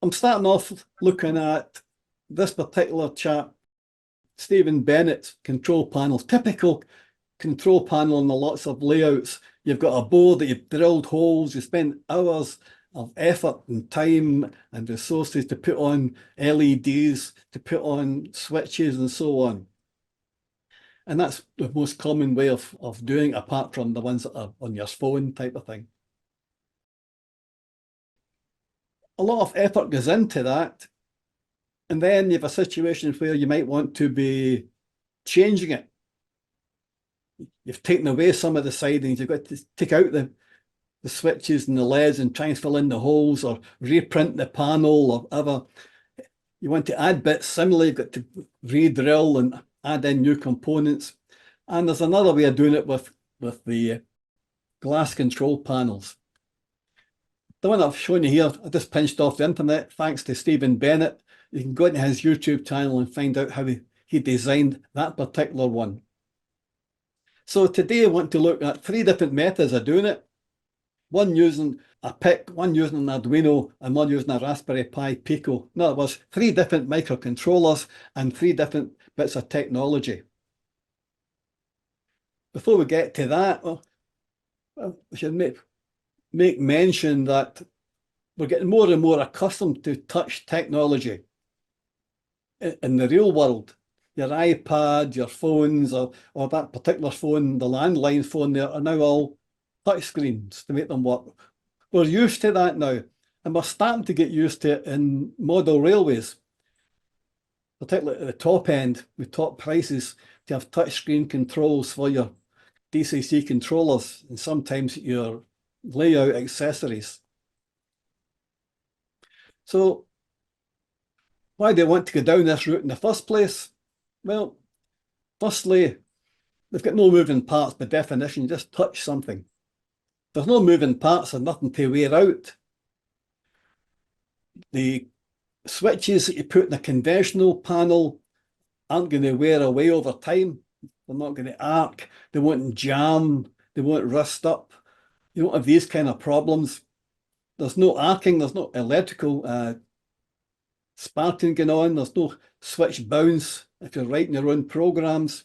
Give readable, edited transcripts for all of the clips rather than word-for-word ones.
I'm starting off looking at this particular chap, Stephen Bennett's control panels. Typical control panel in the lots of layouts. You've got a board that you've drilled holes, you spent hours of effort and time and resources to put on LEDs, to put on switches and so on. And that's the most common way of doing it, apart from the ones that are on your phone type of thing. A lot of effort goes into that. And then you have a situation where you might want to be changing it. You've taken away some of the sidings, you've got to take out the switches and the LEDs and try and fill in the holes or reprint the panel or whatever. You want to add bits similarly, you've got to re-drill and add in new components. And there's another way of doing it with the glass control panels. The one I've shown you here, I just pinched off the internet, thanks to Stephen Bennett. You can go into his YouTube channel and find out how he designed that particular one. So today I want to look at 3 different methods of doing it. One using a PIC, one using an Arduino, and one using a Raspberry Pi Pico. In other words, 3 different microcontrollers and 3 different bits of technology. Before we get to that, we should make mention that we're getting more and more accustomed to touch technology in the real world. Your iPad, your phones, or that particular phone, the landline phone there, are now all touch screens to make them work. We're used to that now, and we're starting to get used to it in model railways, particularly at the top end, with top prices, to have touchscreen controls for your DCC controllers and sometimes your layout accessories. So why do they want to go down this route in the first place? Well, firstly, they've got no moving parts by definition. You just touch something. There's no moving parts and nothing to wear out. The switches that you put in a conventional panel aren't going to wear away over time. They're not going to arc. They won't jam. They won't rust up. You don't have these kind of problems. There's no arcing. There's no electrical sparking going on. There's no switch bounce if you're writing your own programs.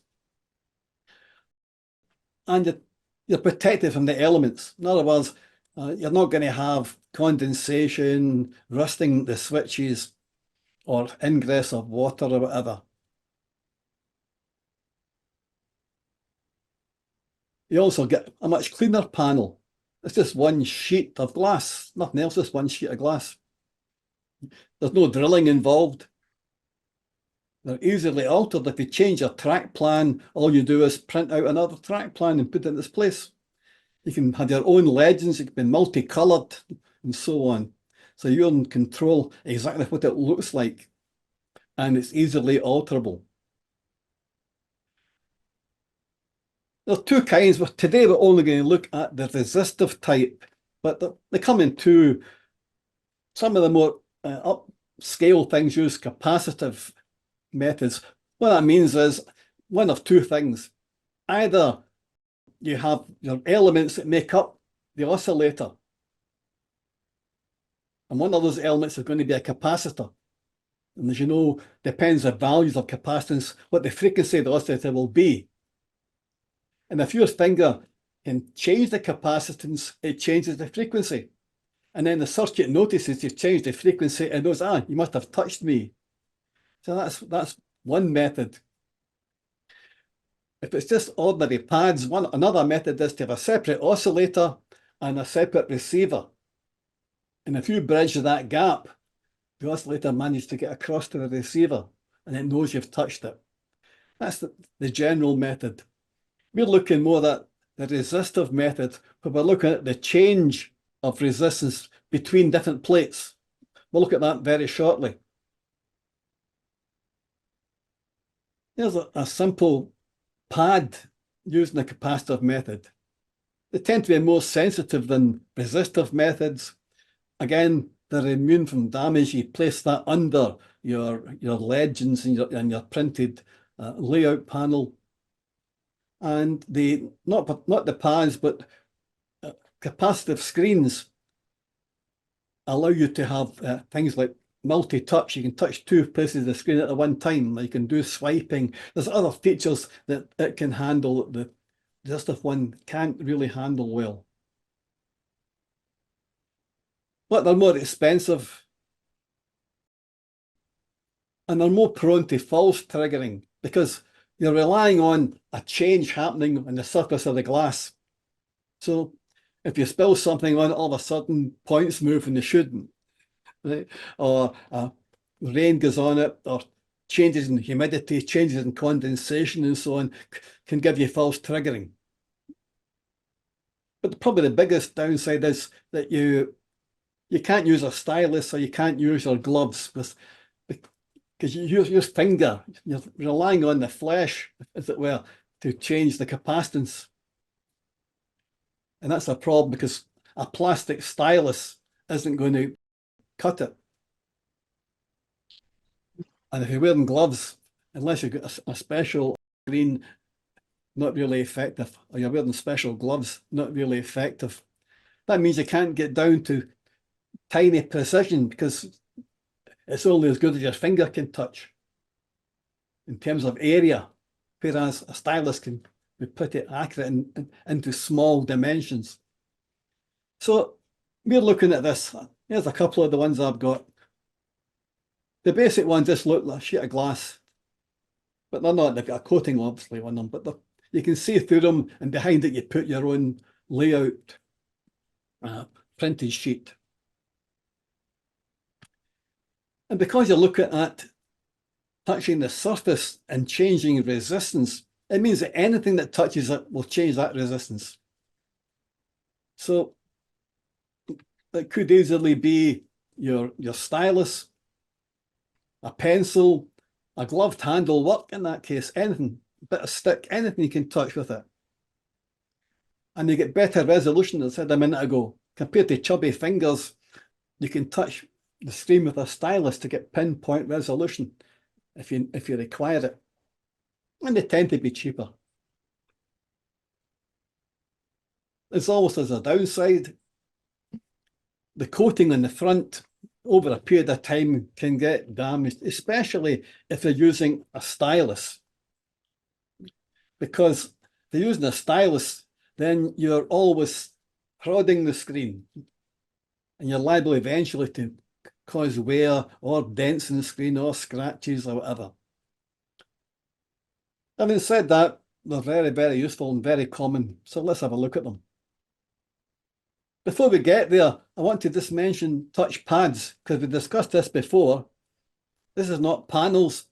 And you're protected from the elements. In other words, you're not going to have condensation, rusting the switches, or ingress of water or whatever. You also get a much cleaner panel. It's just one sheet of glass, nothing else, just one sheet of glass. There's no drilling involved. They're easily altered. If you change your track plan, all you do is print out another track plan and put it in its place. You can have your own legends, it can be multicolored and so on. So you're in control exactly what it looks like, and it's easily alterable. There are 2 kinds, but today we're only going to look at the resistive type, but they come in 2. Some of the more upscale things use capacitive methods. What that means is one of 2 things. Either you have your elements that make up the oscillator, and one of those elements is going to be a capacitor. And as you know, depends on the values of capacitance, what the frequency of the oscillator will be. And if your finger can change the capacitance, it changes the frequency. And then the circuit notices you've changed the frequency and knows, you must have touched me. So that's one method. If it's just ordinary pads, another method is to have a separate oscillator and a separate receiver. And if you bridge that gap, the oscillator manages to get across to the receiver and it knows you've touched it. That's the general method. We're looking more at the resistive method, where we're looking at the change of resistance between different plates. We'll look at that very shortly. Here's a simple pad using the capacitive method. They tend to be more sensitive than resistive methods. Again, they're immune from damage. You place that under your legends and your printed layout panel. And not the pads, but capacitive screens allow you to have things like multi-touch. You can touch two places of the screen at the one time. You can do swiping. There's other features that it can handle that the Resistive one can't really handle well. But they're more expensive and they're more prone to false triggering because you're relying on a change happening on the surface of the glass. So if you spill something on it, all of a sudden points move when they shouldn't, right? Or rain goes on it, or changes in humidity, changes in condensation and so on can give you false triggering. But probably the biggest downside is that you can't use a stylus or you can't use your gloves because you use your finger. You're relying on the flesh, as it were, to change the capacitance. And that's a problem because a plastic stylus isn't going to cut it. And if you're wearing gloves, unless you've got a special screen, not really effective, or you're wearing special gloves, not really effective. That means you can't get down to tiny precision because it's only as good as your finger can touch in terms of area, whereas a stylus can be pretty accurate into small dimensions. So we're looking at this. Here's a couple of the ones I've got. The basic ones just look like a sheet of glass, but they're not. They've got a coating, obviously, on them, but you can see through them, and behind it you put your own layout printed sheet. And because you're looking at touching the surface and changing resistance, it means that anything that touches it will change that resistance. So it could easily be your stylus, a pencil, a gloved handle work in that case, anything, a bit of stick, anything you can touch with it. And you get better resolution, as I said a minute ago. Compared to chubby fingers, you can touch the screen with a stylus to get pinpoint resolution if you require it. And they tend to be cheaper. As always, there's a downside. The coating on the front over a period of time can get damaged, especially if you're using a stylus. Because if you're using a stylus, then you're always prodding the screen and you're liable eventually to cause wear or dents in the screen or scratches or whatever. Having said that, they're very, very useful and very common. So let's have a look at them. Before we get there, I want to just mention touch pads because we discussed this before. This is not panels.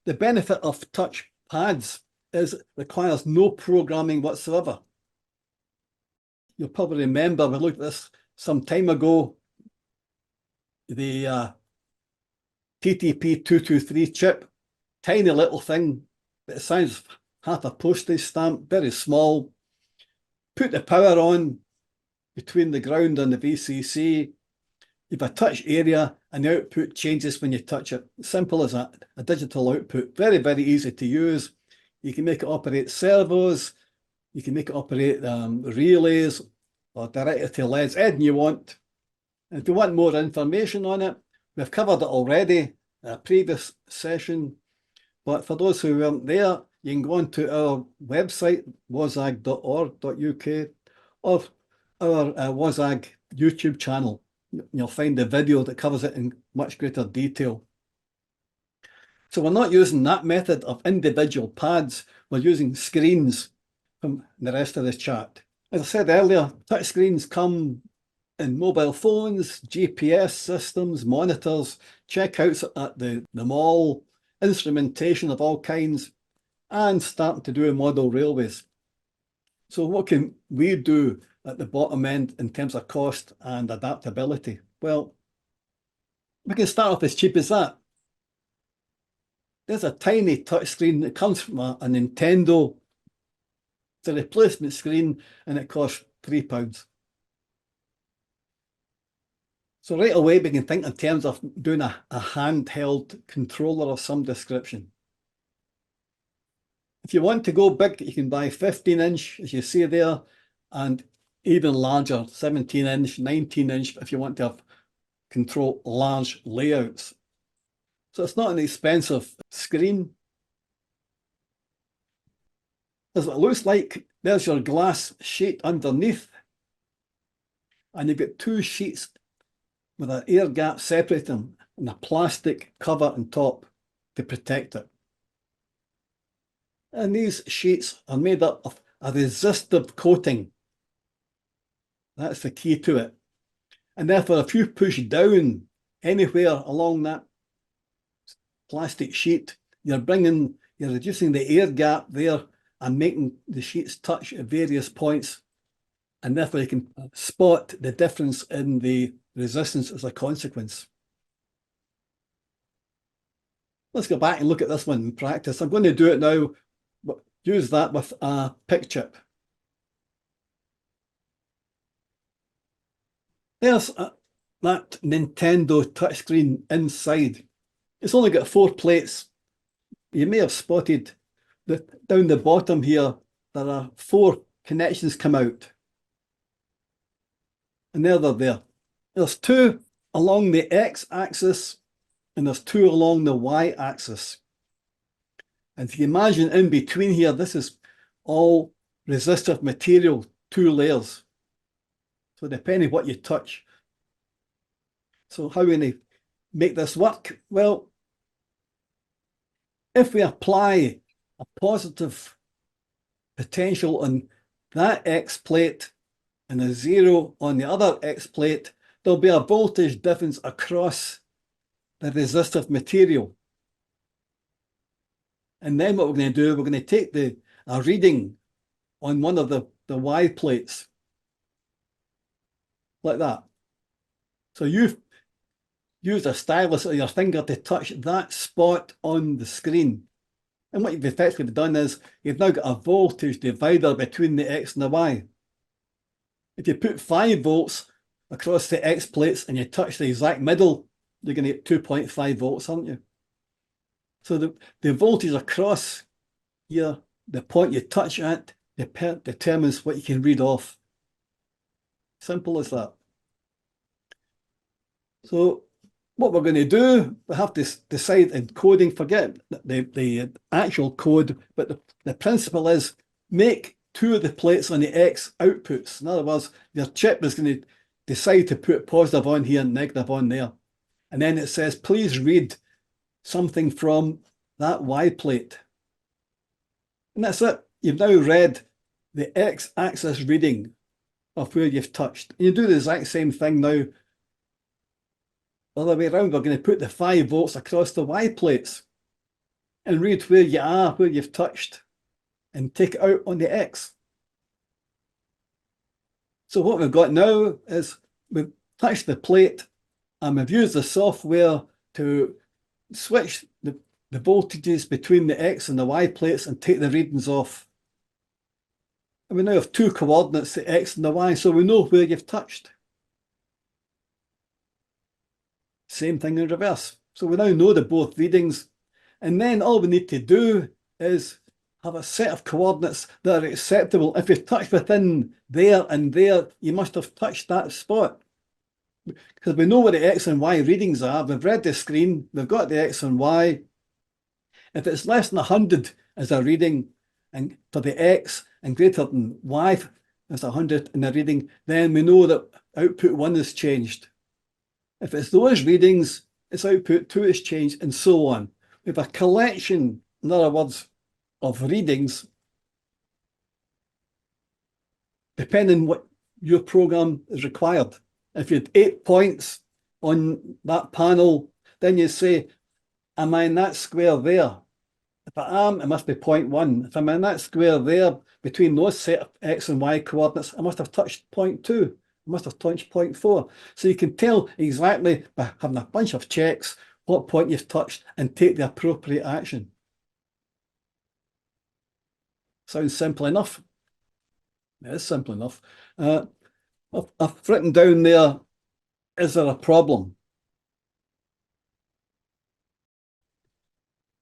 The benefit of touch pads is it requires no programming whatsoever. You'll probably remember we looked at this some time ago. The TTP223 chip, tiny little thing, but it size half a postage stamp, very small. Put the power on between the ground and the VCC. You have a touch area and the output changes when you touch it. Simple as that, a digital output. Very, very easy to use. You can make it operate servos. You can make it operate relays or directly to LEDs, anything you want. And if you want more information on it, we've covered it already in a previous session. But for those who weren't there, you can go on to our website, wazag.org.uk, or our WASAG YouTube channel. You'll find the video that covers it in much greater detail. So we're not using that method of individual pads. We're using screens from the rest of this chart. As I said earlier, touch screens come in mobile phones, GPS systems, monitors, checkouts at the mall, instrumentation of all kinds, and starting to do in model railways. So what can we do at the bottom end in terms of cost and adaptability? Well, we can start off as cheap as that. There's a tiny touch screen that comes from a Nintendo. It's a replacement screen and it costs £3. So right away we can think in terms of doing a handheld controller of some description. If you want to go big, you can buy 15-inch, as you see there, and even larger, 17-inch, 19-inch, if you want to control large layouts. So it's not an expensive screen. This is what it looks like. There's your glass sheet underneath. And you've got two sheets with an air gap separating them and a plastic cover on top to protect it. And these sheets are made up of a resistive coating. That's the key to it. And therefore, if you push down anywhere along that plastic sheet, you're reducing the air gap there and making the sheets touch at various points. And therefore, you can spot the difference in the resistance as a consequence. Let's go back and look at this one in practice. I'm going to do it now, but use that with a pick chip. There's that Nintendo touchscreen inside. It's only got 4 plates. You may have spotted that down the bottom here, there are 4 connections come out. And there they're there. There's 2 along the x-axis and there's 2 along the y-axis. And if you imagine in between here, this is all resistive material, 2 layers. So depending what you touch. So how are we going to make this work? Well, if we apply a positive potential on that X plate and a 0 on the other X plate, there'll be a voltage difference across the resistive material. And then what we're going to do, we're going to take a reading on one of the Y plates, like that. So you've used a stylus or your finger to touch that spot on the screen. And what you've effectively done is you've now got a voltage divider between the X and the Y. If you put 5 volts across the X plates and you touch the exact middle, you're going to get 2.5 volts, aren't you? So the voltage across here, the point you touch at, determines what you can read off. Simple as that. So what we're going to do, we have to decide in coding, forget the actual code, but the principle is make 2 of the plates on the X outputs. In other words, your chip is going to decide to put positive on here and negative on there. And then it says, please read something from that Y plate. And that's it. You've now read the X-axis reading of where you've touched. You do the exact same thing now. Other way around, we're going to put the 5 volts across the Y plates and read where you are, where you've touched, and take it out on the X. So what we've got now is we've touched the plate and we've used the software to switch the voltages between the X and the Y plates and take the readings off. And we now have 2 coordinates, the X and the Y, so we know where you've touched. Same thing in reverse. So we now know the both readings. And then all we need to do is have a set of coordinates that are acceptable. If you've touched within there and there, you must have touched that spot. Because we know what the X and Y readings are. We've read the screen, we've got the X and Y. If it's less than 100 as a reading, and for the X and greater than Y as 100 in a reading, then we know that output 1 is changed. If it's those readings, its output 2 is changed, and so on. We have a collection, in other words, of readings, depending what your program is required. If you had 8 points on that panel, then you say, am I in that square there? If I am, it must be 0.1. If I'm in that square there, between those set of X and Y coordinates, I must have touched 0.2. I must have touched 0.4. So you can tell exactly by having a bunch of checks what point you've touched and take the appropriate action. Sounds simple enough. It is simple enough. I've written down there, is there a problem?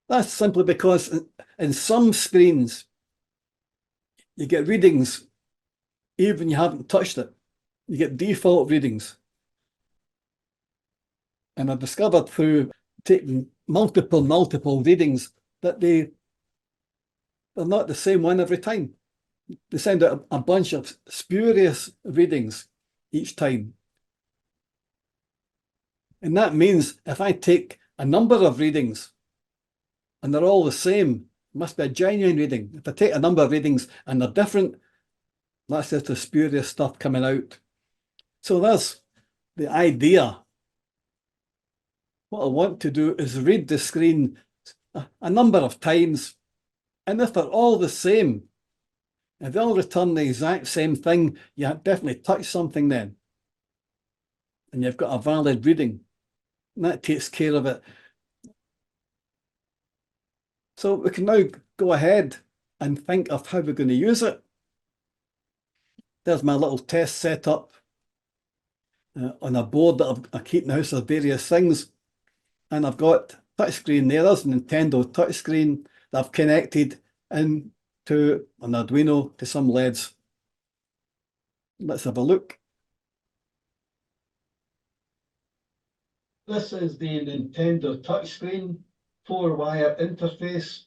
That's simply because in some screens, you get readings even you haven't touched it. You get default readings. And I discovered through taking multiple readings that they're not the same one every time. They send out a bunch of spurious readings each time. And that means if I take a number of readings and they're all the same, it must be a genuine reading. If I take a number of readings and they're different, that's just the spurious stuff coming out. So that's the idea. What I want to do is read the screen a number of times, and if they're all the same, if they all return the exact same thing, you definitely touch something then. And you've got a valid reading. And that takes care of it. So we can now go ahead and think of how we're going to use it. There's my little test setup on a board that I keep in the house of various things. And I've got touchscreen there. There's a Nintendo touchscreen that I've connected into an Arduino to some LEDs. Let's have a look. This is the Nintendo touchscreen, 4-wire interface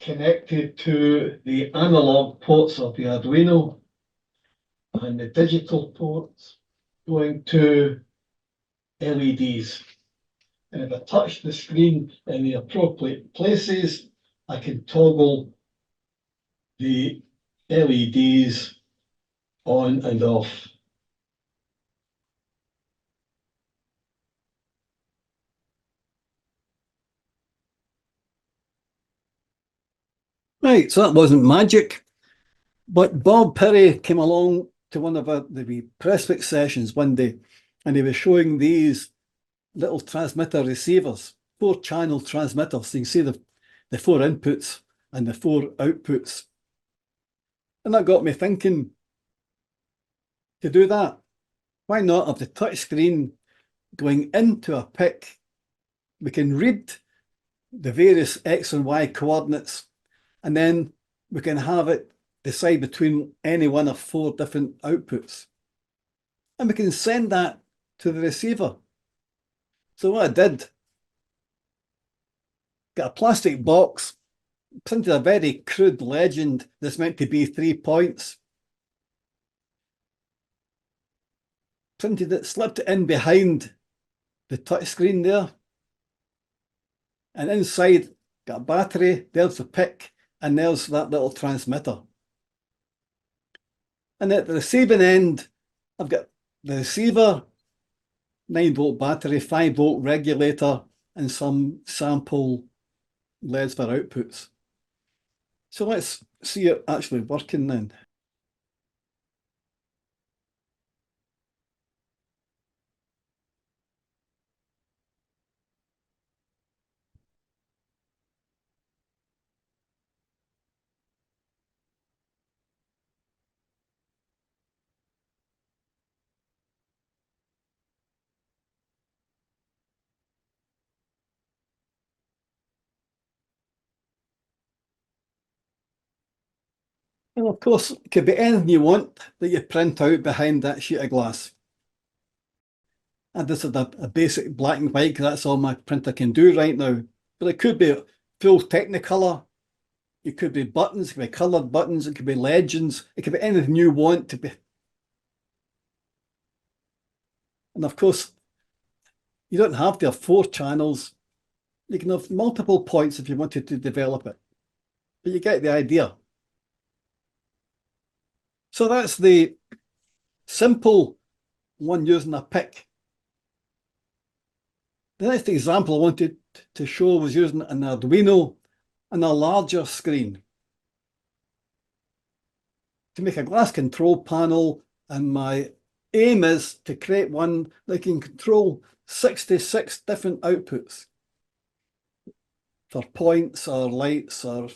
connected to the analog ports of the Arduino and the digital ports going to LEDs. And if I touch the screen in the appropriate places, I can toggle the LEDs on and off. Right, so that wasn't magic, but Bob Perry came along to one of the Presswick sessions one day, and he was showing these little transmitter receivers, 4-channel transmitters. So you can see the 4 inputs and the 4 outputs. And that got me thinking, to do that, why not have the touch screen going into a PIC? We can read the various X and Y coordinates, and then we can have it decide between any one of 4 different outputs. And we can send that to the receiver. So what I did, got a plastic box, printed a very crude legend that's meant to be 3 points, printed it, slipped it in behind the touch screen there, and inside got a battery, there's the PIC, and there's that little transmitter. And at the receiving end, I've got the receiver, 9-volt battery, 5-volt regulator, and some sample LEDs for outputs. So let's see it actually working then. And of course, it could be anything you want that you print out behind that sheet of glass. And this is a basic black and white, because that's all my printer can do right now. But it could be full Technicolor. It could be buttons, it could be coloured buttons, it could be legends, it could be anything you want to be. And of course, you don't have to have 4 channels. You can have multiple points if you wanted to develop it. But you get the idea. So that's the simple one using a PIC. The next example I wanted to show was using an Arduino and a larger screen to make a glass control panel, and my aim is to create one that can control 66 different outputs for points or lights or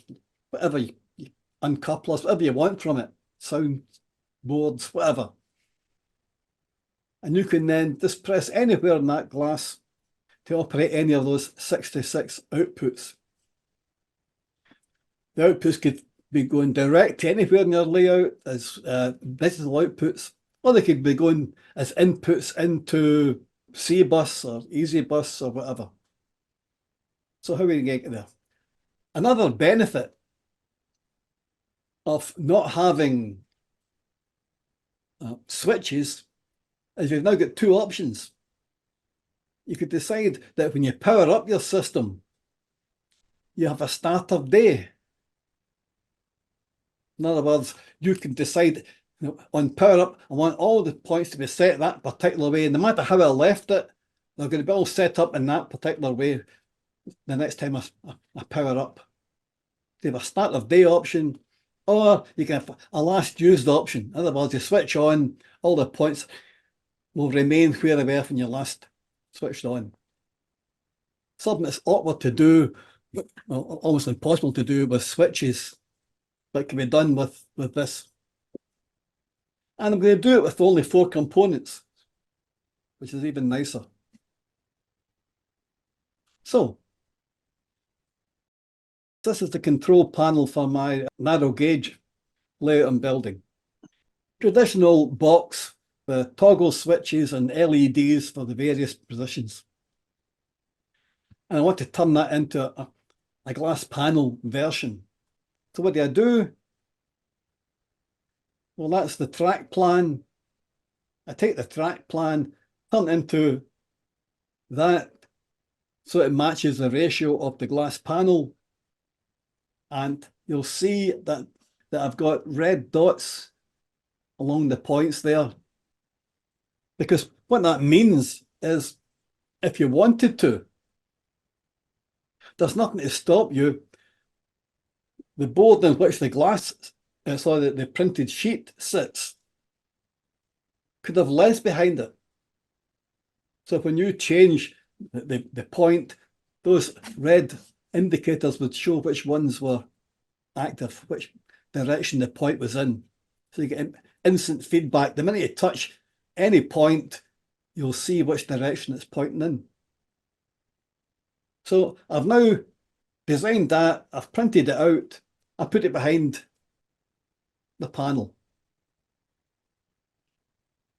whatever, uncouplers, whatever you want from it, sound boards, whatever. And you can then just press anywhere in that glass to operate any of those 66 outputs. The outputs could be going direct to anywhere in your layout as digital outputs, or they could be going as inputs into C-Bus or EasyBus or whatever. So how we get there? Another benefit of not having switches is you've now got two options. You could decide that when you power up your system, you have a starter day. In other words, you can decide, on power up, I want all the points to be set that particular way. And no matter how I left it, they're going to be all set up in that particular way the next time I power up. They have a start of day option, or you can have a last used option. In other words, you switch on, all the points will remain where they were when you last switched on. Something that's awkward to do, well, almost impossible to do with switches, but can be done with this. And I'm going to do it with only 4 components, which is even nicer. So, this is the control panel for my narrow gauge layout and building. Traditional box with toggle switches and LEDs for the various positions. And I want to turn that into a glass panel version. So what do? Well, that's the track plan. I take the track plan, turn it into that so it matches the ratio of the glass panel. And you'll see that I've got red dots along the points there. Because what that means is if you wanted to, there's nothing to stop you. The board in which the glass, sorry, the printed sheet sits, could have less behind it. So when you change the point, those red indicators would show which ones were active, which direction the point was in. So you get instant feedback. The minute you touch any point, you'll see which direction it's pointing in. So I've now designed that, I've printed it out, I put it behind the panel.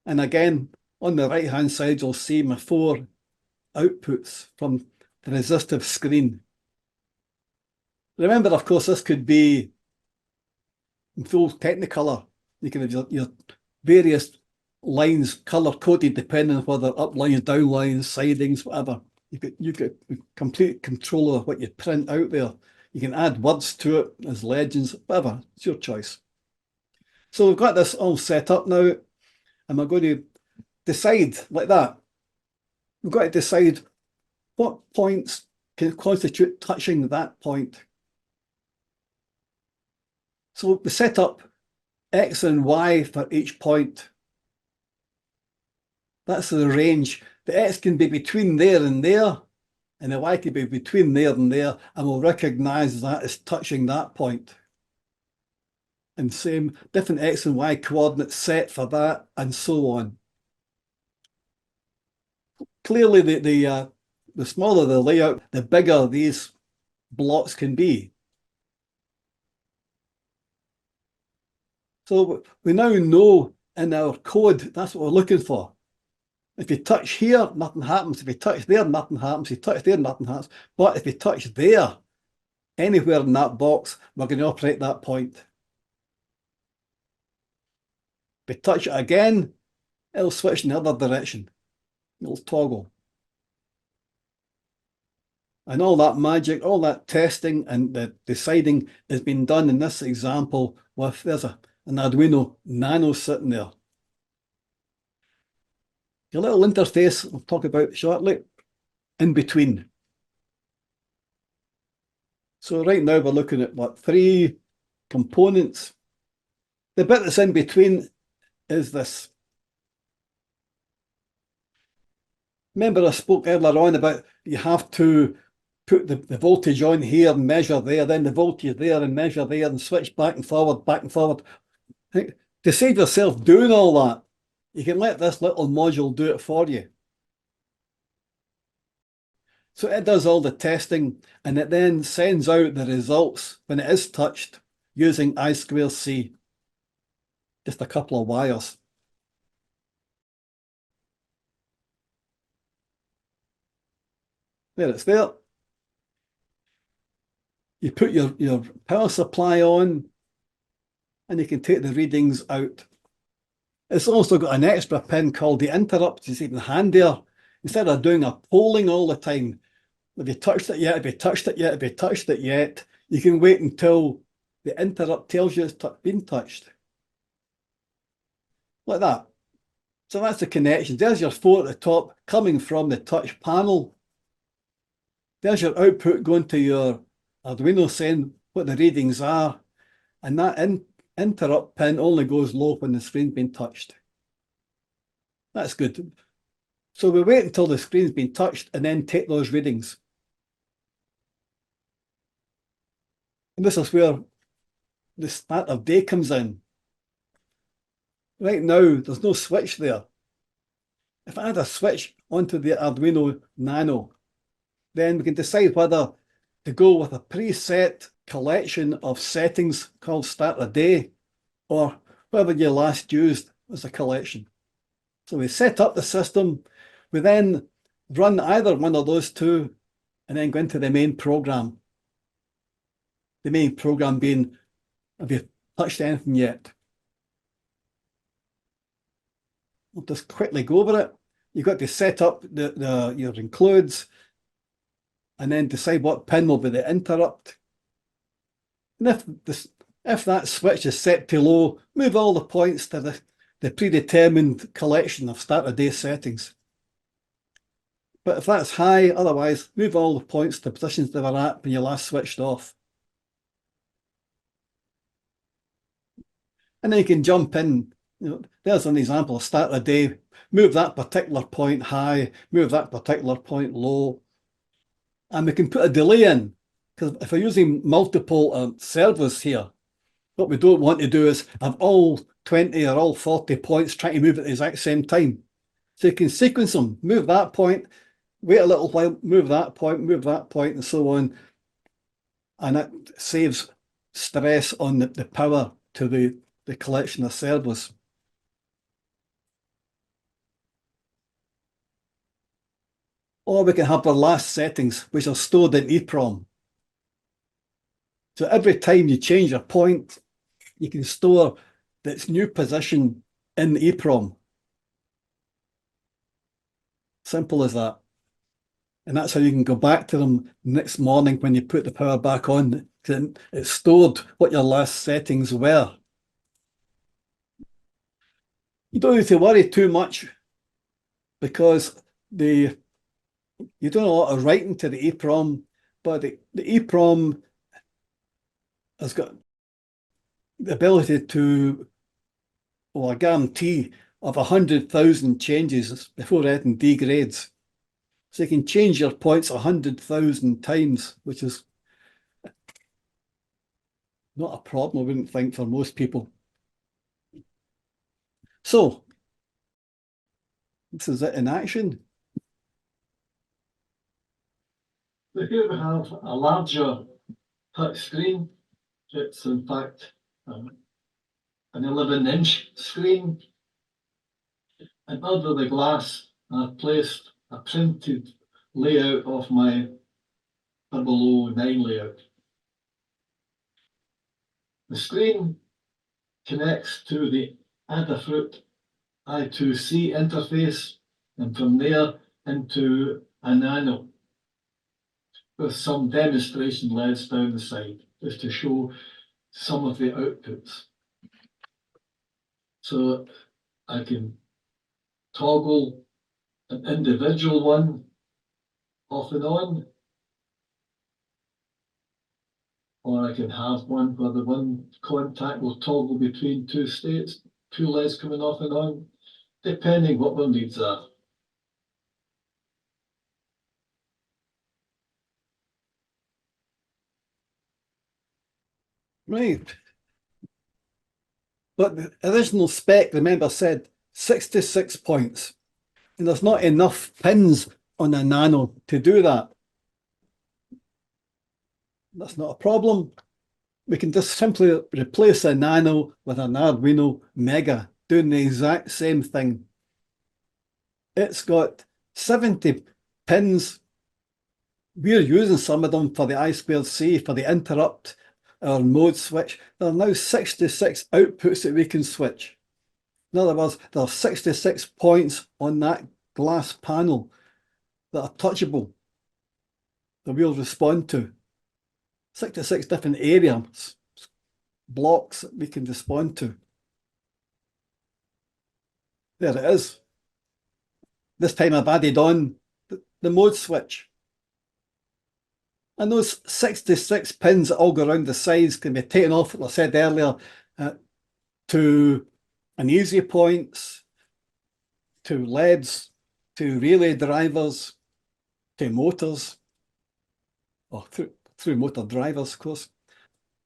And again, on the right-hand side, you'll see my 4 outputs from the resistive screen. Remember, of course, this could be in full Technicolor. You can have your various lines color-coded depending on whether up lines, down lines, sidings, whatever. You've got complete control of what you print out there. You can add words to it as legends, whatever. It's your choice. So we've got this all set up now, and we're going to decide like that. We've got to decide what points can constitute touching that point. So we set up X and Y for each point. That's the range. The X can be between there and there, and the Y can be between there and there, and we'll recognize that as touching that point. And same, different X and Y coordinates set for that, and so on. Clearly, the smaller the layout, the bigger these blocks can be. So we now know in our code, that's what we're looking for. If you touch here, nothing happens. If you touch there, nothing happens. If you touch there, nothing happens. But if you touch there, anywhere in that box, we're going to operate that point. If you touch it again, it'll switch in the other direction. It'll toggle. And all that magic, all that testing and the deciding has been done in this example with, there's an Arduino Nano sitting there. Your little interface we'll talk about shortly, in between. So right now we're looking at what, 3 components. The bit that's in between is this. Remember I spoke earlier on about you have to put the voltage on here and measure there, then the voltage there and measure there and switch back and forward, back and forward. To save yourself doing all that, you can let this little module do it for you. So it does all the testing and it then sends out the results when it is touched using I2C. Just a couple of wires. There it's there. You put your power supply on and you can take the readings out. It's also got an extra pin called the interrupt. It's even handier. Instead of doing a polling all the time, have you touched it yet? Have you touched it yet? Have you touched it yet? You can wait until the interrupt tells you it's been touched. Like that. So that's the connection. There's your 4 at the top coming from the touch panel. There's your output going to your Arduino saying what the readings are. And that interrupt pin only goes low when the screen's been touched. That's good. So we wait until the screen's been touched and then take those readings. And this is where the start of day comes in. Right now, there's no switch there. If I add a switch onto the Arduino Nano, then we can decide whether to go with a preset collection of settings called start a day, or whatever you last used as a collection. So we set up the system, we then run either one of those two, and then go into the main program. The main program being, have you touched anything yet? We'll just quickly go over it. You've got to set up your includes and then decide what pin will be the interrupt. And if that switch is set to low, move all the points to the predetermined collection of start of day settings. But if that's high, otherwise, move all the points to positions they were at when you last switched off. And then you can jump in. There's an example of start a day. Move that particular point high, move that particular point low. And we can put a delay in, because if we're using multiple servos here, what we don't want to do is have all 20 or all 40 points trying to move at the exact same time. So you can sequence them, move that point, wait a little while, move that point, and so on. And it saves stress on the power to the collection of servos. Or we can have the last settings, which are stored in EEPROM. So every time you change a point, you can store its new position in EEPROM. Simple as that. And that's how you can go back to them next morning when you put the power back on. It's stored what your last settings were. You don't need to worry too much because you do a lot of writing to the EEPROM, but the EEPROM has got the ability to, or a guarantee of 100,000 changes before anything degrades. So you can change your points 100,000 times, which is not a problem, I wouldn't think, for most people. So this is it in action. So here we have a larger touch screen. It's in fact an 11-inch screen. And under the glass, I've placed a printed layout of my 009 layout. The screen connects to the Adafruit I2C interface, and from there into a Nano, with some demonstration LEDs down the side, just to show some of the outputs. So I can toggle an individual one off and on, or I can have one where the one contact will toggle between two states, two LEDs coming off and on, depending what my needs are. Right. But the original spec, remember, said 66 points. And there's not enough pins on a Nano to do that. That's not a problem. We can just simply replace a Nano with an Arduino Mega, doing the exact same thing. It's got 70 pins We're using some of them for the I2C, for the interrupt, our mode switch. There are now 66 outputs that we can switch. In other words, there are 66 points on that glass panel that are touchable, that we'll respond to. 66 different areas, blocks that we can respond to. There it is. This time I've added on the mode switch. And those 66 pins that all go around the sides can be taken off, like I said earlier, to an easy points, to LEDs, to relay drivers, to motors, or through motor drivers, of course,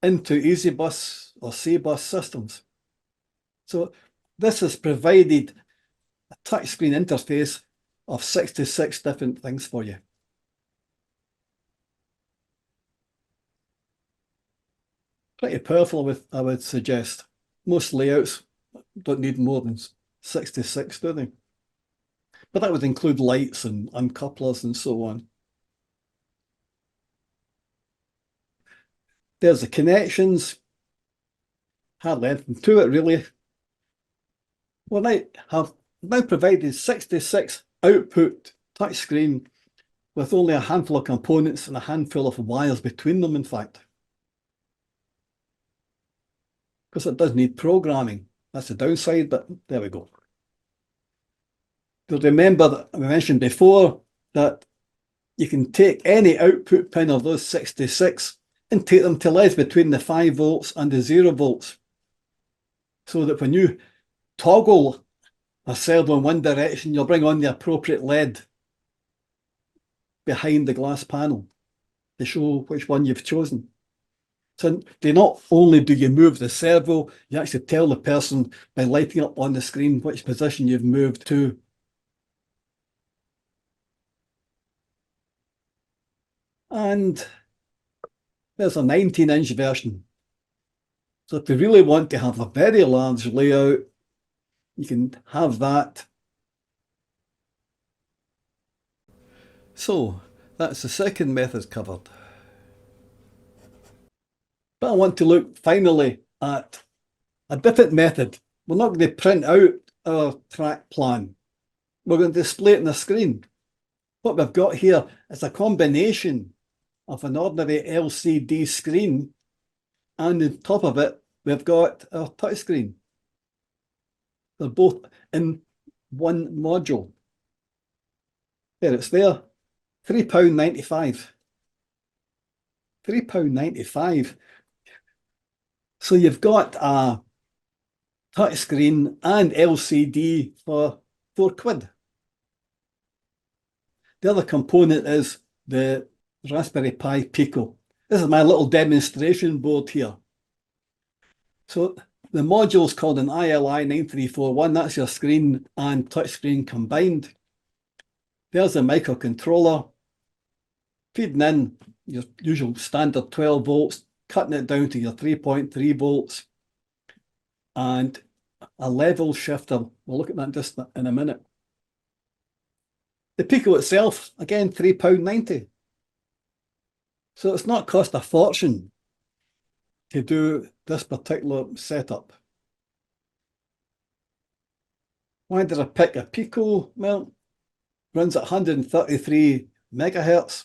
into easy bus or C-bus systems. So this has provided a touchscreen interface of 66 different things for you. Pretty powerful, I would suggest. Most layouts don't need more than 66, do they? But that would include lights and uncouplers and so on. There's the connections. Hardly anything to it, really. Well, I have now provided 66 output touchscreen with only a handful of components and a handful of wires between them, in fact. Because it does need programming. That's the downside, but there we go. You'll remember that we mentioned before that you can take any output pin of those 66 and take them to LEDs between the 5 volts and the 0 volts. So that when you toggle a servo in one direction, you'll bring on the appropriate LED behind the glass panel to show which one you've chosen. So not only do you move the servo, you actually tell the person by lighting up on the screen which position you've moved to. And there's a 19-inch version. So if you really want to have a very large layout, you can have that. So that's the second method covered. But I want to look finally at a different method. We're not going to print out our track plan. We're going to display it on the screen. What we've got here is a combination of an ordinary LCD screen, and on top of it, we've got our touchscreen. They're both in one module. There, it's there. £3.95. £3.95. So you've got a touchscreen and LCD for £4. The other component is the Raspberry Pi Pico. This is my little demonstration board here. So the module is called an ILI 9341. That's your screen and touchscreen combined. There's a microcontroller feeding in your usual standard 12 volts, cutting it down to your 3.3 volts, and a level shifter. We'll look at that just in a minute. The Pico itself, again, £3.90. So it's not cost a fortune to do this particular setup. Why did I pick a Pico? Well, runs at 133 megahertz.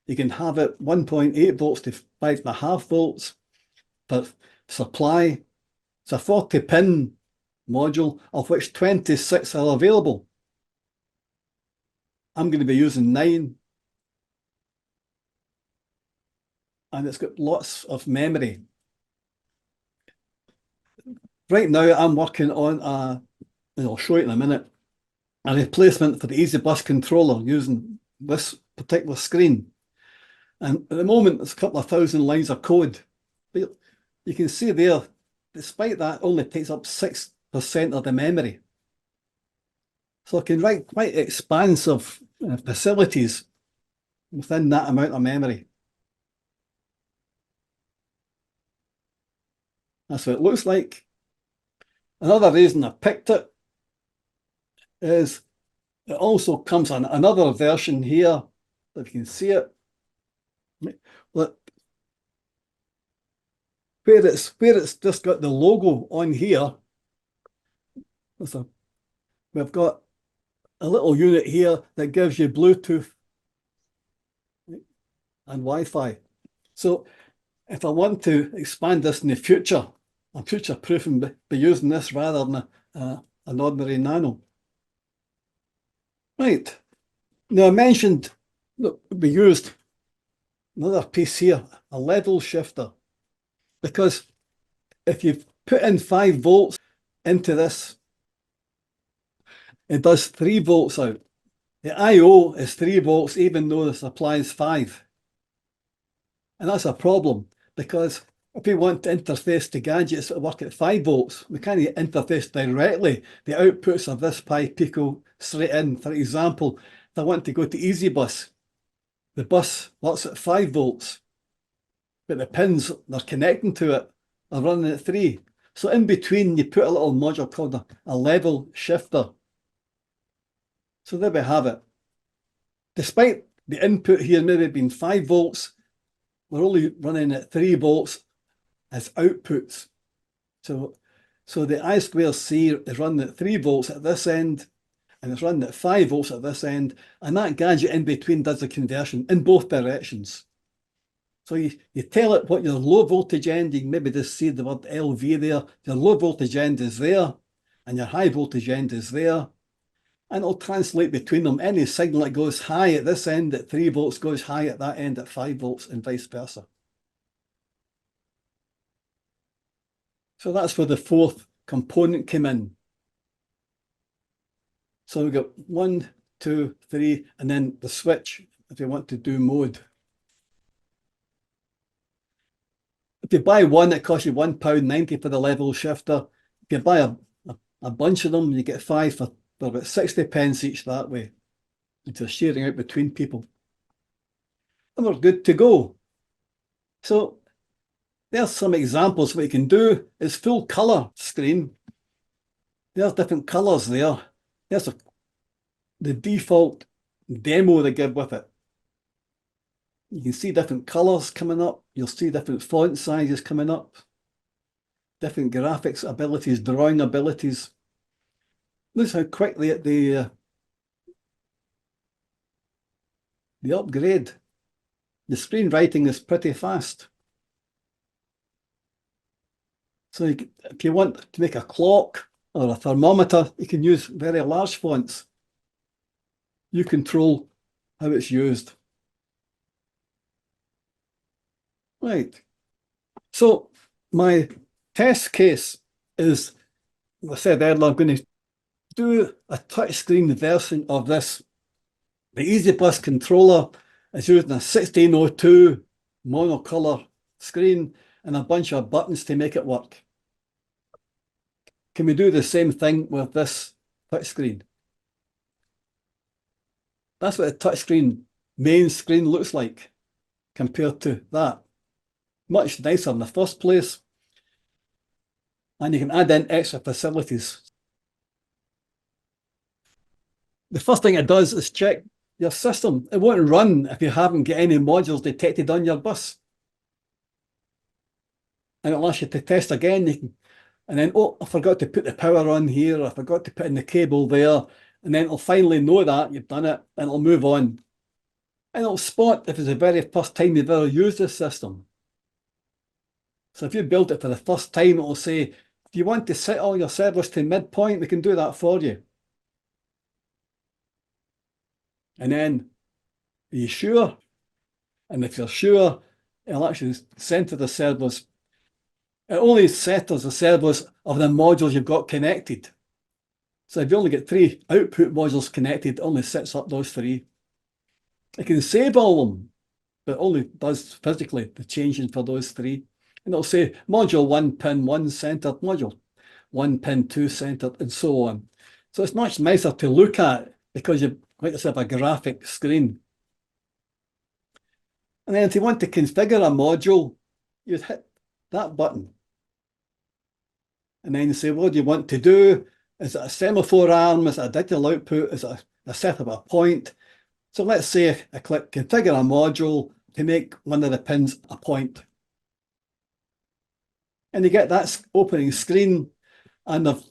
You can have it 1.8 volts to 5.5 volts for supply. It's a 40-pin module, of which 26 are available. I'm going to be using 9. And it's got lots of memory. Right now, I'm working on and I'll show you in a minute, a replacement for the Easy Bus controller using this particular screen. And at the moment, there's a couple of thousand lines of code. But you can see there, despite that, only takes up 6% of the memory. So I can write quite expansive facilities within that amount of memory. That's what it looks like. Another reason I picked it is it also comes on another version here, if you can see it. Look, where it's just got the logo on here, a, we've got a little unit here that gives you Bluetooth and Wi-Fi. So if I want to expand this in the future, I'm future-proofing by using this rather than an ordinary Nano. Right. Now I mentioned that we used another piece here, a level shifter, because if you put in 5 volts into this, it does 3 volts out. The I/O is 3 volts even though the supply is 5. And that's a problem because if we want to interface to gadgets that work at 5 volts, we can't interface directly the outputs of this pi pico straight in. For example, if I want to go to EasyBus, the bus works at 5 volts, but the pins they're connecting to it are running at 3. So in between, you put a little module called a level shifter. So there we have it. Despite the input here maybe being 5 volts, we're only running at 3 volts as outputs. So the I square C is running at 3 volts at this end, and it's running at 5 volts at this end, and that gadget in between does the conversion in both directions. So you tell it what your low voltage end, you can maybe just see the word LV there, your low voltage end is there, and your high voltage end is there, and it'll translate between them. Any signal that goes high at this end at 3 volts goes high at that end at 5 volts and vice versa. So that's where the 4th component came in. So we've got 1, 2, 3, and then the switch if you want to do mode. If you buy one, it costs you £1.90 for the level shifter. If you buy a bunch of them, you get 5 for about 60 pence each that way. It's a sharing out between people. And we're good to go. So there's some examples. What you can do is full color screen. There's different colors there. There's the default demo they give with it. You can see different colors coming up. You'll see different font sizes coming up. Different graphics abilities, drawing abilities. Notice how quickly the upgrade. The screenwriting is pretty fast. So if you want to make a clock or a thermometer, you can use very large fonts. You control how it's used. Right. So my test case is, as I said earlier, I'm going to do a touchscreen version of this. The EasyBus controller is using a 1602 monocolor screen and a bunch of buttons to make it work. Can we do the same thing with this touchscreen? That's what the touchscreen main screen looks like compared to that. Much nicer in the first place. And you can add in extra facilities. The first thing it does is check your system. It won't run if you haven't got any modules detected on your bus. And it'll ask you to test again. And then, oh, I forgot to put the power on here. I forgot to put in the cable there. And then it'll finally know that you've done it and it'll move on. And it'll spot if it's the very first time you've ever used this system. So if you built it for the first time, it'll say, if you want to set all your servers to midpoint, we can do that for you. And then, are you sure? And if you're sure, it'll actually center the servers. It only centers the servers of the modules you've got connected. So if you only get 3 output modules connected, it only sets up those 3. It can save all of them, but only does physically the changing for those 3. And it'll say module 1 pin 1 centered, module 1 pin 2 centered, and so on. So it's much nicer to look at because you've got yourself a graphic screen. And then if you want to configure a module, you'd hit that button. And then you say, what do you want to do? Is it a semaphore arm? Is it a digital output? Is it a setup of a point? So let's say I click configure a module. to make one of the pins a point. And you get that opening screen, and they've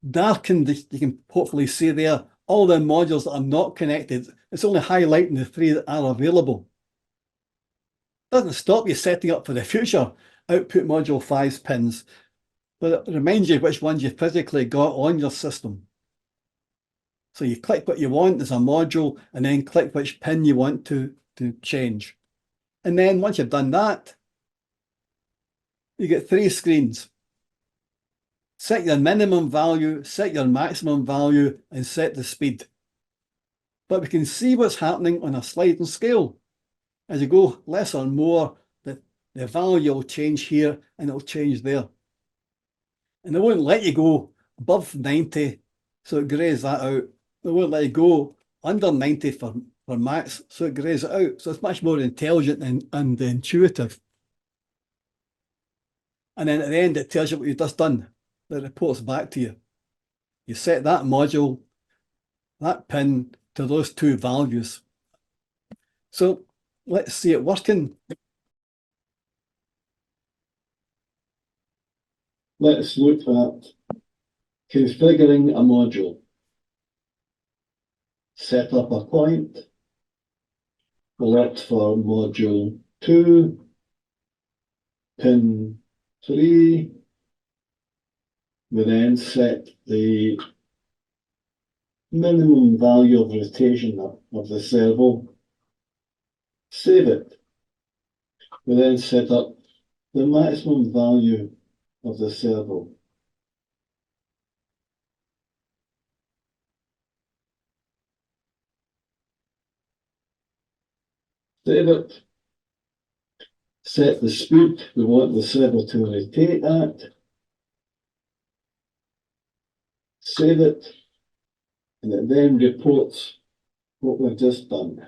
darkened, you can hopefully see there, all the modules that are not connected. It's only highlighting the 3 that are available. Doesn't stop you setting up for the future output module 5's pins, but it reminds you which ones you physically got on your system. So you click what you want as a module, and then click which pin you want to change. And then once you've done that, you get 3 screens. Set your minimum value, set your maximum value, and set the speed. But we can see what's happening on a sliding scale. As you go less or more, the value will change here and it'll change there. And they won't let you go above 90, so it grays that out. They won't let you go under 90 for max, so it grays it out. So it's much more intelligent and intuitive. And then at the end, it tells you what you've just done. It reports back to you. You set that module, that pin, to those 2 values. So let's see it working. Let's look at configuring a module. Set up a point. We'll opt for module 2, pin 3. We then set the minimum value of rotation of the servo. Save it. We then set up the maximum value of the servo. Save it. Set the speed we want the servo to rotate at. Save it. And it then reports what we've just done.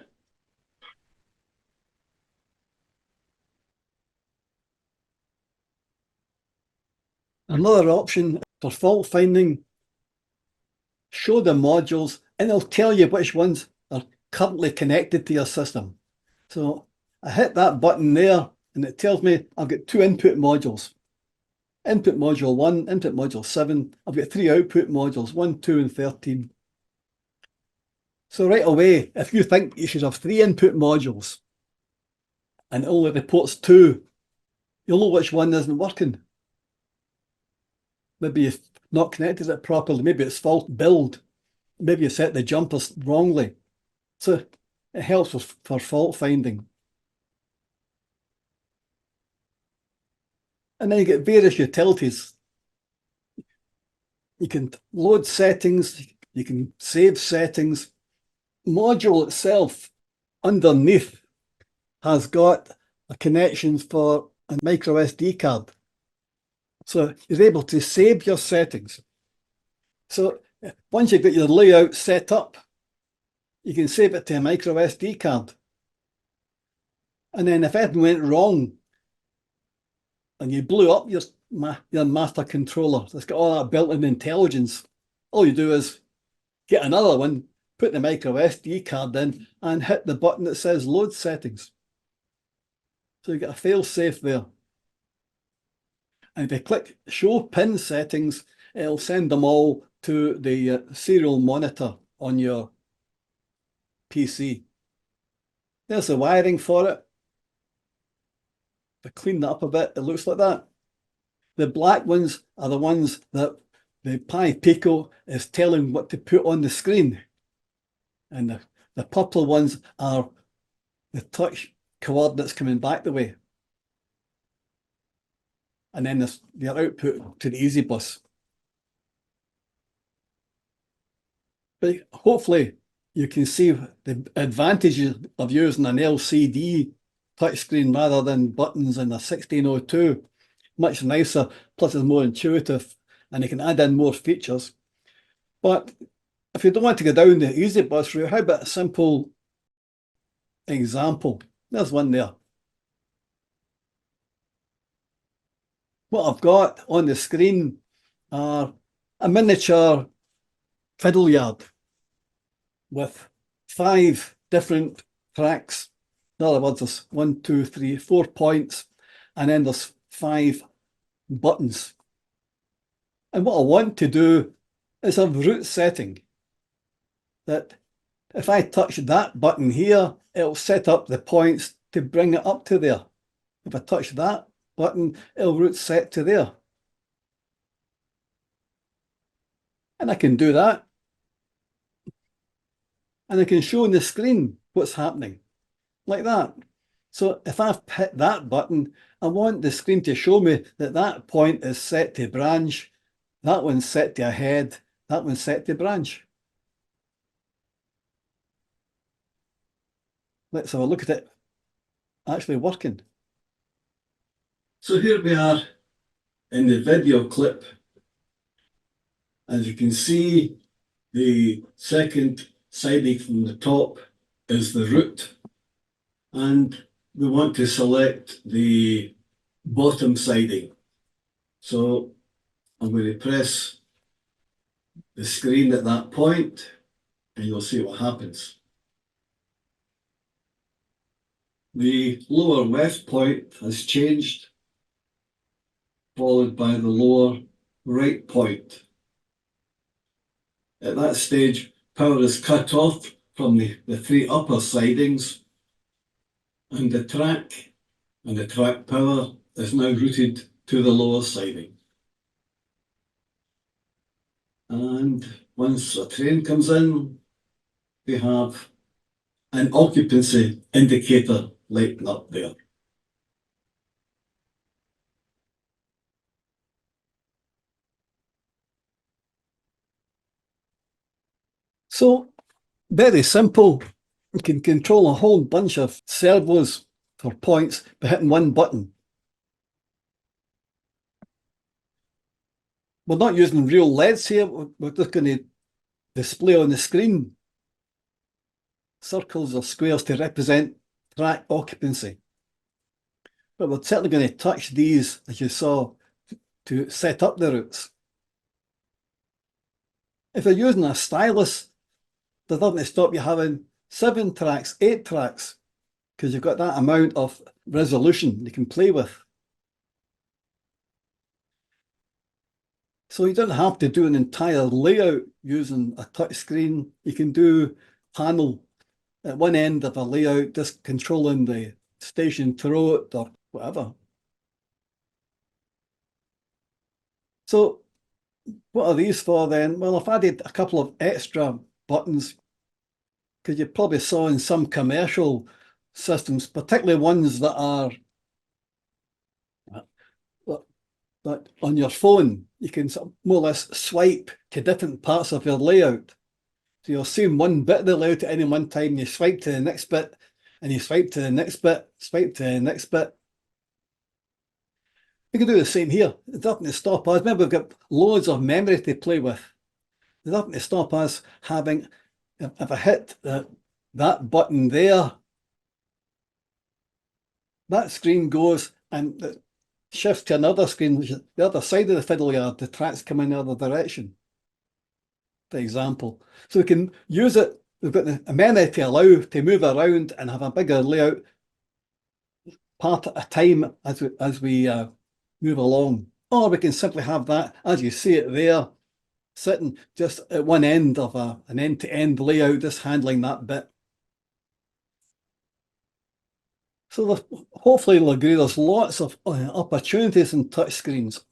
Another option for fault finding, show the modules and it'll tell you which ones are currently connected to your system. So I hit that button there and it tells me I've got 2 input modules. Input module 1, input module 7. I've got 3 output modules, 1, 2, and 13. So right away, if you think you should have 3 input modules and it only reports 2, you'll know which one isn't working. Maybe you've not connected it properly. Maybe it's fault build. Maybe you set the jumpers wrongly. So it helps for fault finding. And then you get various utilities. You can load settings, you can save settings. Module itself underneath has got a connection for a micro SD card. So you're able to save your settings. So once you've got your layout set up, you can save it to a micro SD card. And then if anything went wrong and you blew up your master controller that's got all that built-in intelligence, all you do is get another one, put the micro SD card in and hit the button that says load settings. So you get a fail safe there. And if you click show pin settings, it'll send them all to the serial monitor on your PC. There's the wiring for it. If I clean that up a bit, it looks like that. The black ones are the ones that the Pi Pico is telling what to put on the screen. And the purple ones are the touch coordinates coming back the way. And then there's your output to the Easy Bus. But hopefully you can see the advantages of using an LCD touchscreen rather than buttons in a 1602. Much nicer, plus it's more intuitive, and you can add in more features. But if you don't want to go down the Easy Bus route, how about a simple example? There's one there. What I've got on the screen are a miniature fiddle yard with 5 different tracks In other words, there's 1, 2, 3, 4 points, and then there's 5 buttons. And what I want to do is a route setting that if I touch that button here, it'll set up the points to bring it up to there. If I touch that button, it'll route set to there. And I can do that. And I can show on the screen what's happening, like that. So if I've hit that button, I want the screen to show me that that point is set to branch, that one's set to ahead, that one's set to branch. Let's have a look at it actually working. So here we are in the video clip. As you can see, the second siding from the top is the root, and we want to select the bottom siding. So I'm going to press the screen at that point, and you'll see what happens. The lower left point has changed, followed by the lower right point. At that stage, power is cut off from the 3 upper sidings, and the track power is now routed to the lower siding. And once a train comes in, we have an occupancy indicator lighting up there. So, very simple. You can control a whole bunch of servos for points by hitting one button. We're not using real LEDs here. We're just going to display on the screen circles or squares to represent track occupancy. But we're certainly going to touch these, as you saw, to set up the routes. If you're using a stylus, there's nothing to stop you having 7 tracks, 8 tracks, because you've got that amount of resolution you can play with. So you don't have to do an entire layout using a touch screen. You can do panel at one end of a layout, just controlling the station throat or whatever. So what are these for then? Well, I've added a couple of extra buttons, because you probably saw in some commercial systems, particularly ones that are that on your phone, you can more or less swipe to different parts of your layout. So you'll see one bit of the layout at any one time, and you swipe to the next bit, and you swipe to the next bit, swipe to the next bit. We can do the same here. There's nothing to stop us. Remember, we've got loads of memory to play with. There's nothing to stop us having, if I hit that button there, that screen goes and it shifts to another screen, which is the other side of the fiddle yard. The tracks come in the other direction, for example. So we can use it. We've got the memory to allow to move around and have a bigger layout part at a time as we move along. Or we can simply have that, as you see it there, sitting just at one end of an end-to-end layout, just handling that bit. So hopefully you'll agree there's lots of opportunities in touchscreens.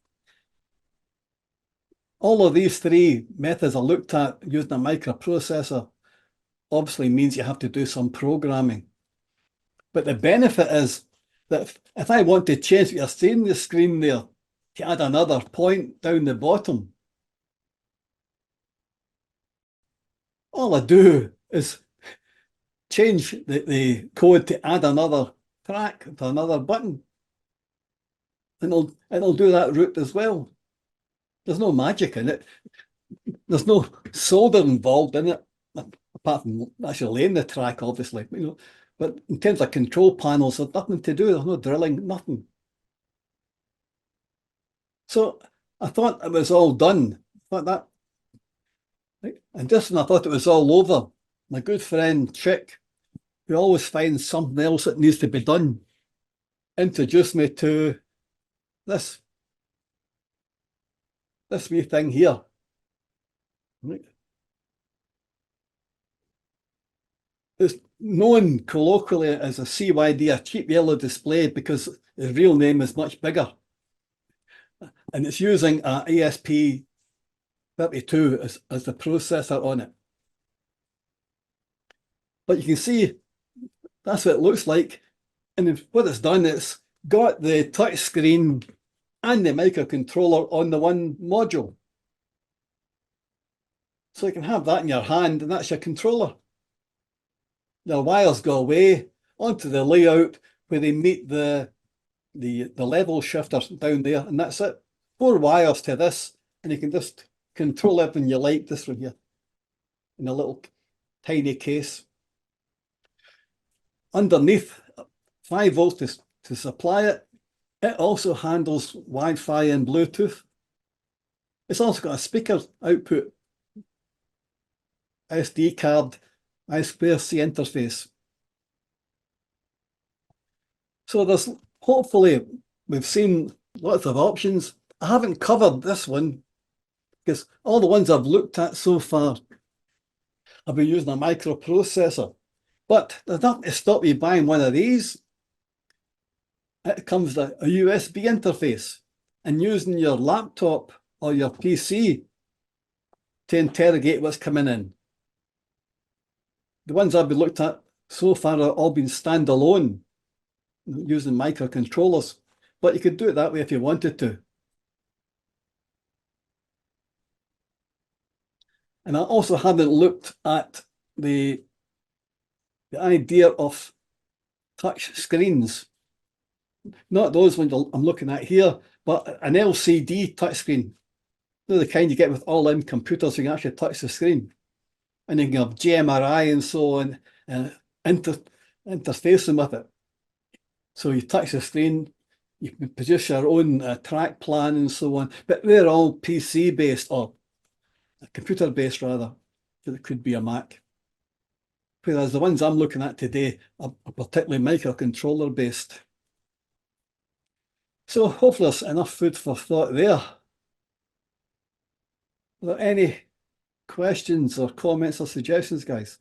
All of these 3 methods I looked at using a microprocessor obviously means you have to do some programming. But the benefit is that if I want to change what you're seeing on the screen there, to add another point down the bottom, all I do is change the code to add another track to another button, and it'll do that route as well. There's no magic in it. There's no solder involved in it, apart from actually laying the track, obviously. But in terms of control panels, there's nothing to do. There's no drilling, nothing. So I thought it was all done. And just when I thought it was all over, my good friend Chick we always find something else that needs to be done. Introduce me to this wee thing here. It's known colloquially as a CYD, a cheap yellow display, because the real name is much bigger. And it's using a ESP32 as the processor on it. But you can see that's what it looks like. And what it's done, it's got the touch screen and the microcontroller on the one module. So you can have that in your hand, and that's your controller. The wires go away onto the layout where they meet the level shifters down there, and that's it. 4 wires to this, and you can just control everything you like this one here in a little tiny case. Underneath, 5 volts to supply it. It also handles Wi-Fi and Bluetooth. It's also got a speaker output, SD card, I2C interface. So there's, hopefully, we've seen lots of options. I haven't covered this one because all the ones I've looked at so far, I've been using a microprocessor. But there's nothing to stop you buying one of these. It comes with a USB interface, and using your laptop or your PC to interrogate what's coming in. The ones I've been looked at so far are all been standalone, using microcontrollers, but you could do it that way if you wanted to. And I also haven't looked at the idea of touch screens. Not those ones I'm looking at here, but an LCD touchscreen. They're the kind you get with all-in computers, you can actually touch the screen. And you can have GMRI and so on, interfacing with it. So you touch the screen, you can produce your own track plan and so on, but they're all PC-based, or computer-based rather, it could be a Mac. Whereas the ones I'm looking at today are particularly microcontroller-based. So hopefully there's enough food for thought there. Are there any questions or comments or suggestions, guys?